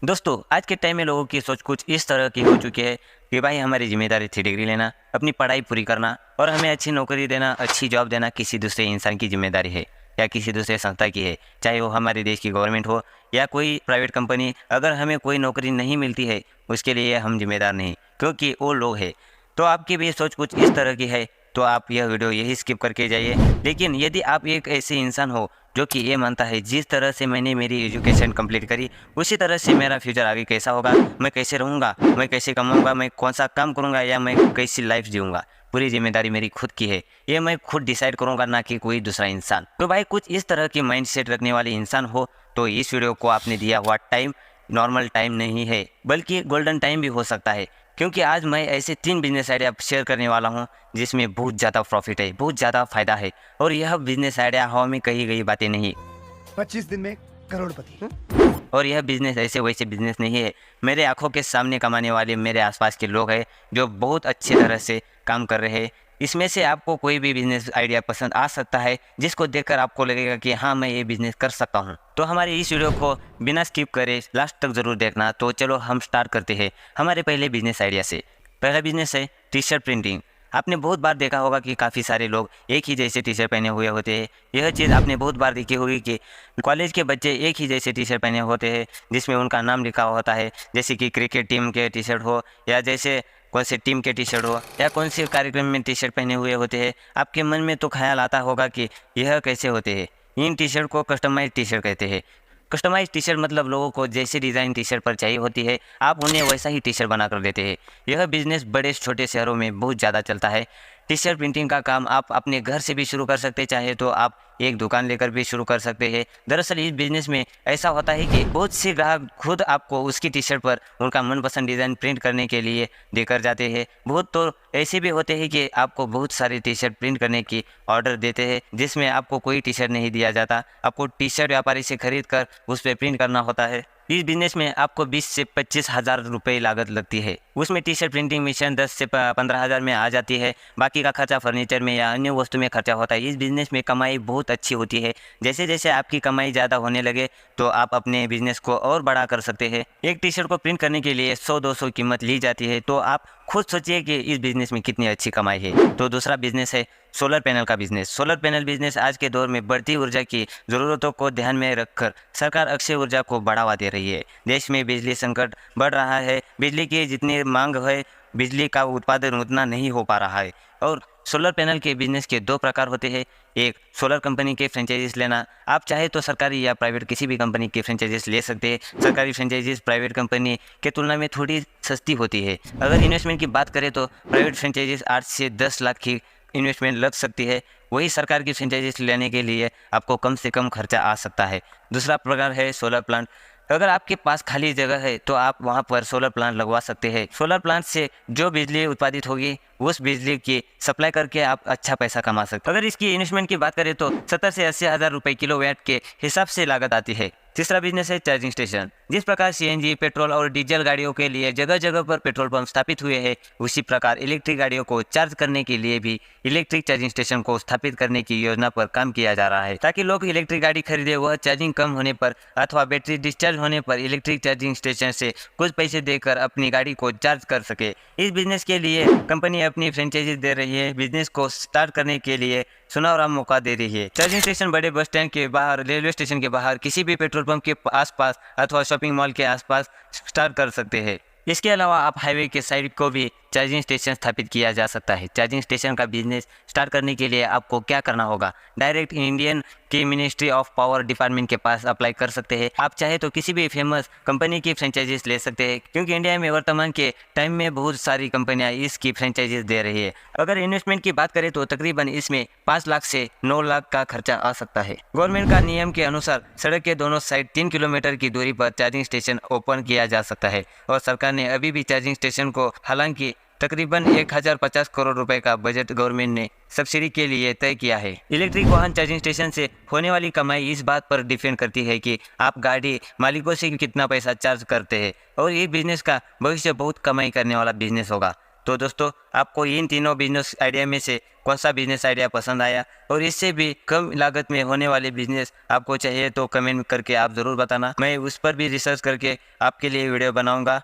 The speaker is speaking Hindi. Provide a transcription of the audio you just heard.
दोस्तों, आज के टाइम में लोगों की सोच कुछ इस तरह की हो चुकी है कि भाई हमारी ज़िम्मेदारी थी डिग्री लेना, अपनी पढ़ाई पूरी करना और हमें अच्छी नौकरी देना, अच्छी जॉब देना किसी दूसरे इंसान की ज़िम्मेदारी है या किसी दूसरे संस्था की है। चाहे वो हमारे देश की गवर्नमेंट हो या कोई प्राइवेट कंपनी, अगर हमें कोई नौकरी नहीं मिलती है, उसके लिए हम ज़िम्मेदार नहीं, क्योंकि वो लोग हैं। तो आपकी भी सोच कुछ इस तरह की है, तो आप यह वीडियो यही स्किप करके जाइए। लेकिन यदि आप एक ऐसे इंसान हो जो कि ये मानता है जिस तरह से मैंने मेरी एजुकेशन कंप्लीट करी उसी तरह से मेरा फ्यूचर आगे कैसा होगा, मैं कैसे रहूँगा, मैं कैसे कमाऊँगा, मैं कौन सा काम करूँगा या मैं कैसी लाइफ जीऊँगा, पूरी जिम्मेदारी मेरी खुद की है, ये मैं खुद डिसाइड करूँगा, ना कि कोई दूसरा इंसान। तो भाई कुछ इस तरह की माइंडसेट रखने वाले इंसान हो तो इस वीडियो को आपने दिया हुआ टाइम नॉर्मल टाइम नहीं है, बल्कि गोल्डन टाइम भी हो सकता है। क्योंकि आज मैं ऐसे 3 बिज़नेस आइडिया शेयर करने वाला हूँ जिसमें बहुत ज़्यादा प्रॉफिट है, बहुत ज़्यादा फ़ायदा है और यह बिज़नेस आइडिया हवा में कही गई बातें नहीं। 25 दिन में करोड़पति। और यह बिज़नेस ऐसे वैसे बिज़नेस नहीं है, मेरे आंखों के सामने कमाने वाले मेरे आसपास के लोग हैं जो बहुत अच्छी तरह से काम कर रहे हैं। इसमें से आपको कोई भी बिज़नेस आइडिया पसंद आ सकता है जिसको देखकर आपको लगेगा कि हाँ, मैं ये बिज़नेस कर सकता हूँ। तो हमारे इस वीडियो को बिना स्किप करे लास्ट तक ज़रूर देखना। तो चलो हम स्टार्ट करते हैं हमारे पहले बिज़नेस आइडिया से। पहला बिज़नेस है टी शर्ट प्रिंटिंग। आपने बहुत बार देखा होगा कि काफ़ी सारे लोग एक ही जैसे टी शर्ट पहने हुए होते हैं। यह चीज़ आपने बहुत बार देखी होगी कि कॉलेज के बच्चे एक ही जैसे टी शर्ट पहने होते हैं जिसमें उनका नाम लिखा होता है, जैसे कि क्रिकेट टीम के टी शर्ट हो या जैसे कौन से टीम के टी शर्ट हो या कौन से कार्यक्रम में टी शर्ट पहने हुए होते हैं। आपके मन में तो ख्याल आता होगा कि यह कैसे होते हैं। इन टी शर्ट को कस्टमाइज टी शर्ट कहते हैं। कस्टमाइज टी शर्ट मतलब लोगों को जैसे डिज़ाइन टी शर्ट पर चाहिए होती है आप उन्हें वैसा ही टी शर्ट बना कर देते हैं। यह बिज़नेस बड़े छोटे शहरों में बहुत ज़्यादा चलता है। टी शर्ट प्रिंटिंग का काम आप अपने घर से भी शुरू कर सकते हैं, चाहे तो आप एक दुकान लेकर भी शुरू कर सकते हैं। दरअसल इस बिज़नेस में ऐसा होता है कि बहुत से ग्राहक खुद आपको उसकी टी शर्ट पर उनका मनपसंद डिज़ाइन प्रिंट करने के लिए देकर जाते हैं। बहुत तो ऐसे भी होते हैं कि आपको बहुत सारी टी शर्ट प्रिंट करने की ऑर्डर देते हैं जिसमें आपको कोई टी शर्ट नहीं दिया जाता, आपको टी शर्ट व्यापारी से खरीद कर उस पर प्रिंट करना होता है। इस बिज़नेस में आपको 20 से 25,000 रुपये लागत लगती है। उसमें टी शर्ट प्रिंटिंग मशीन 10 से 15,000 में आ जाती है। बाकी का खर्चा फर्नीचर में या अन्य वस्तु में खर्चा होता है। इस बिज़नेस में कमाई बहुत अच्छी होती है। जैसे जैसे आपकी कमाई ज़्यादा होने लगे तो आप अपने बिज़नेस को और बड़ा कर सकते हैं। एक टी शर्ट को प्रिंट करने के लिए 100-200 कीमत ली जाती है, तो आप खुद सोचिए कि इस बिज़नेस में कितनी अच्छी कमाई है। तो दूसरा बिज़नेस है सोलर पैनल का बिज़नेस। सोलर पैनल बिज़नेस आज के दौर में बढ़ती ऊर्जा की ज़रूरतों को ध्यान में रखकर सरकार अक्षय ऊर्जा को बढ़ावा दे रही है। देश में बिजली संकट बढ़ रहा है, बिजली की जितनी मांग है बिजली का उत्पादन उतना नहीं हो पा रहा है। और सोलर पैनल के बिज़नेस के 2 प्रकार होते हैं। एक, सोलर कंपनी के फ्रेंचाइजीज लेना। आप चाहे तो सरकारी या प्राइवेट किसी भी कंपनी के फ्रेंचाइजीज ले सकते हैं। सरकारी फ्रेंचाइजीज प्राइवेट कंपनी के तुलना में थोड़ी सस्ती होती है। अगर इन्वेस्टमेंट की बात करें तो प्राइवेट फ्रेंचाइजीज 8 से 10 लाख की इन्वेस्टमेंट लग सकती है। वही सरकार की फ्रेंचाइजीज लेने के लिए आपको कम से कम खर्चा आ सकता है। दूसरा प्रकार है सोलर प्लांट। अगर आपके पास खाली जगह है तो आप वहां पर सोलर प्लांट लगवा सकते हैं। सोलर प्लांट से जो बिजली उत्पादित होगी उस बिजली की सप्लाई करके आप अच्छा पैसा कमा सकते हैं। अगर इसकी इन्वेस्टमेंट की बात करें तो 70 से 80,000 रुपये किलोवाट के हिसाब से लागत आती है। तीसरा बिजनेस है चार्जिंग स्टेशन। जिस प्रकार सीएनजी, पेट्रोल और डीजल गाड़ियों के लिए जगह जगह पर पेट्रोल पंप स्थापित हुए हैं, उसी प्रकार इलेक्ट्रिक गाड़ियों को चार्ज करने के लिए भी इलेक्ट्रिक चार्जिंग स्टेशन को स्थापित करने की योजना पर काम किया जा रहा है, ताकि लोग इलेक्ट्रिक गाड़ी खरीदे वह चार्जिंग कम होने पर अथवा बैटरी डिस्चार्ज होने पर इलेक्ट्रिक चार्जिंग स्टेशन से कुछ पैसे देकर अपनी गाड़ी को चार्ज कर सके। इस बिजनेस के लिए कंपनी अपनी फ्रेंचाइजी दे रही है। बिजनेस को स्टार्ट करने के लिए सुनहरा मौका दे रही है। चार्जिंग स्टेशन बड़े बस स्टैंड के बाहर, रेलवे स्टेशन के बाहर, किसी भी पेट्रोल पंप के आसपास अथवा शॉपिंग मॉल के आसपास स्टार्ट कर सकते हैं। इसके अलावा आप हाईवे के साइड को भी चार्जिंग स्टेशन स्थापित किया जा सकता है। चार्जिंग स्टेशन का बिजनेस स्टार्ट करने के लिए आपको क्या करना होगा, डायरेक्ट इंडियन की मिनिस्ट्री ऑफ पावर डिपार्टमेंट के पास अप्लाई कर सकते हैं। आप चाहे तो किसी भी फेमस कंपनी की फ्रेंचाइजीज ले सकते हैं, क्योंकि इंडिया में वर्तमान के टाइम में बहुत सारी कंपनियां इसकी फ्रेंचाइजीज दे रही है। अगर इन्वेस्टमेंट की बात करें तो तकरीबन इसमें 5 लाख से 9 लाख का खर्चा आ सकता है। गवर्नमेंट का नियम के अनुसार सड़क के दोनों साइड 3 किलोमीटर की दूरी पर चार्जिंग स्टेशन ओपन किया जा सकता है और सरकार ने अभी भी चार्जिंग स्टेशन को हालांकि तकरीबन 1050 करोड़ रुपए का बजट गवर्नमेंट ने सब्सिडी के लिए तय किया है। इलेक्ट्रिक वाहन चार्जिंग स्टेशन से होने वाली कमाई इस बात पर डिपेंड करती है कि आप गाड़ी मालिकों से कितना पैसा चार्ज करते हैं और ये बिजनेस का भविष्य बहुत कमाई करने वाला बिजनेस होगा। तो दोस्तों आपको इन तीनों बिजनेस आइडिया में से कौन सा बिजनेस आइडिया पसंद आया, और इससे भी कम लागत में होने वाले बिजनेस आपको चाहिए तो कमेंट करके आप ज़रूर बताना। मैं उस पर भी रिसर्च करके आपके लिए वीडियो बनाऊंगा।